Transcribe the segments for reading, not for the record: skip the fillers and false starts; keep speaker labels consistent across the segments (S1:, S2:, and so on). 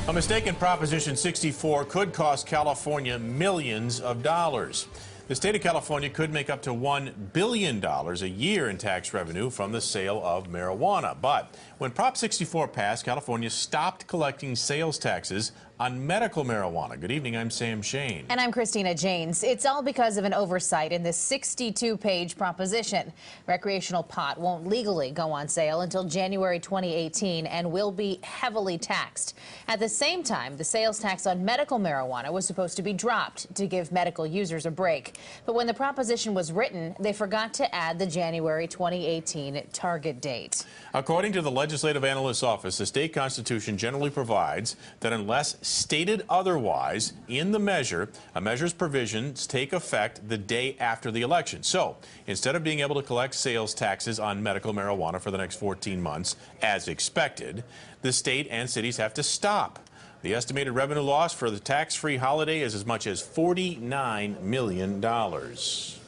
S1: A mistake in Proposition 64 could cost California millions of dollars. The state of California could make up to $1 billion a year in tax revenue from the sale of marijuana. But when Prop 64 passed, California stopped collecting sales taxes on medical marijuana. Good evening, I'm Sam Shane.
S2: And I'm Christina Janes. It's all because of an oversight in this 62-page proposition. Recreational pot won't legally go on sale until January 2018 and will be heavily taxed. At the same time, the sales tax on medical marijuana was supposed to be dropped to give medical users a break. But when the proposition was written, they forgot to add the January 2018 target date.
S1: According to the Legislative Analyst's Office, the state constitution generally provides that unless stated otherwise in the measure, a measure's provisions take effect the day after the election. So instead of being able to collect sales taxes on medical marijuana for the next 14 months, as expected, the state and cities have to stop. The estimated revenue loss for the tax-free holiday is as much as $49 million.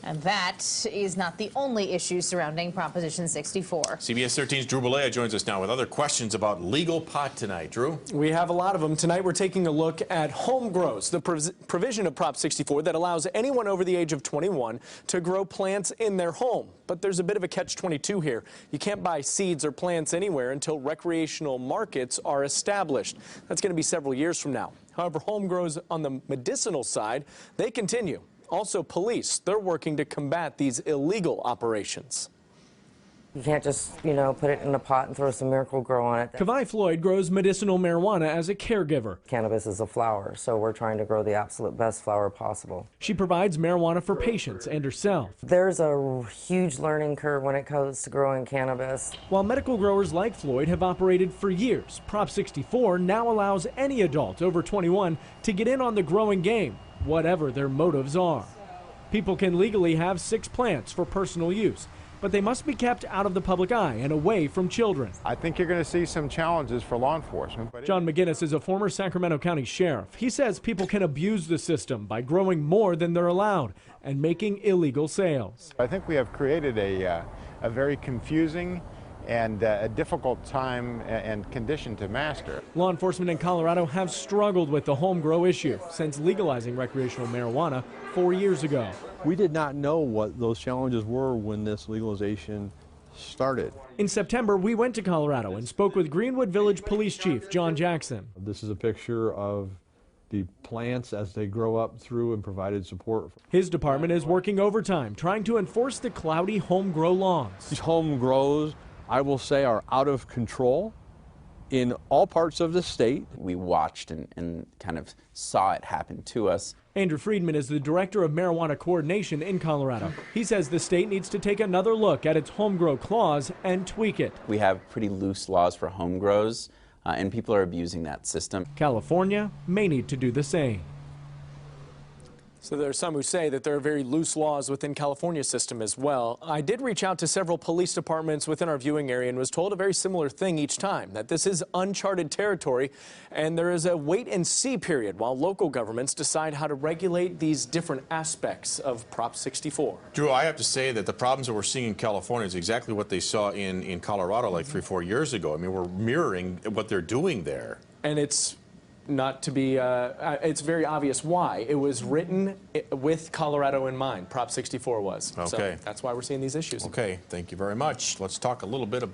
S2: And that is not the only issue surrounding Proposition 64.
S1: CBS 13's Drew Balea joins us now with other questions about legal pot tonight. Drew?
S3: We have a lot of them. Tonight we're taking a look at home grows, the provision of Prop 64 that allows anyone over the age of 21 to grow plants in their home. But there's a bit of a catch-22 here. You can't buy seeds or plants anywhere until recreational markets are established. That's going to be several years from now. However, home grows on the medicinal side, they continue. Also, police, they're working to combat these illegal operations.
S4: You can't just, put it in a pot and throw some Miracle Grow on it.
S5: Kavai Floyd grows medicinal marijuana as a caregiver.
S4: Cannabis is a flower, so we're trying to grow the absolute best flower possible.
S5: She provides marijuana for patients and herself.
S4: There's a huge learning curve when it comes to growing cannabis.
S5: While medical growers like Floyd have operated for years, Prop 64 now allows any adult over 21 to get in on the growing game, whatever their motives are. People can legally have 6 plants for personal use, but they must be kept out of the public eye and away from children.
S6: I think you're going to see some challenges for law enforcement.
S5: John McGinnis is a former Sacramento County sheriff. He says people can abuse the system by growing more than they're allowed and making illegal sales.
S6: I think we have created a very confusing and a difficult time and condition to master.
S5: Law enforcement in Colorado have struggled with the home grow issue since legalizing recreational marijuana 4 years ago.
S7: We did not know what those challenges were when this legalization started.
S5: In September, we went to Colorado and spoke with Greenwood Village Police Chief John Jackson.
S7: This is a picture of the plants as they grow up through and provided support.
S5: His department is working overtime trying to enforce the cloudy home grow laws.
S7: These home grows, I will say, are out of control in all parts of the state.
S8: We watched and kind of saw it happen to us.
S5: Andrew Friedman is the director of marijuana coordination in Colorado. He says the state needs to take another look at its home grow clause and tweak it.
S8: We have pretty loose laws for home grows, and people are abusing that system.
S5: California may need to do the same.
S3: So there are some who say that there are very loose laws within California's system as well. I did reach out to several police departments within our viewing area and was told a very similar thing each time, that this is uncharted territory and there is a wait and see period while local governments decide how to regulate these different aspects of Prop 64.
S1: Drew, I have to say that the problems that we're seeing in California is exactly what they saw in Colorado like 3 or 4 years ago. I mean, we're mirroring what they're doing there.
S3: And it's not to be, it's very obvious why. It was written with Colorado in mind, Prop 64 was.
S1: Okay.
S3: So that's why we're seeing these issues.
S1: Okay, thank you very much. Let's talk a little bit about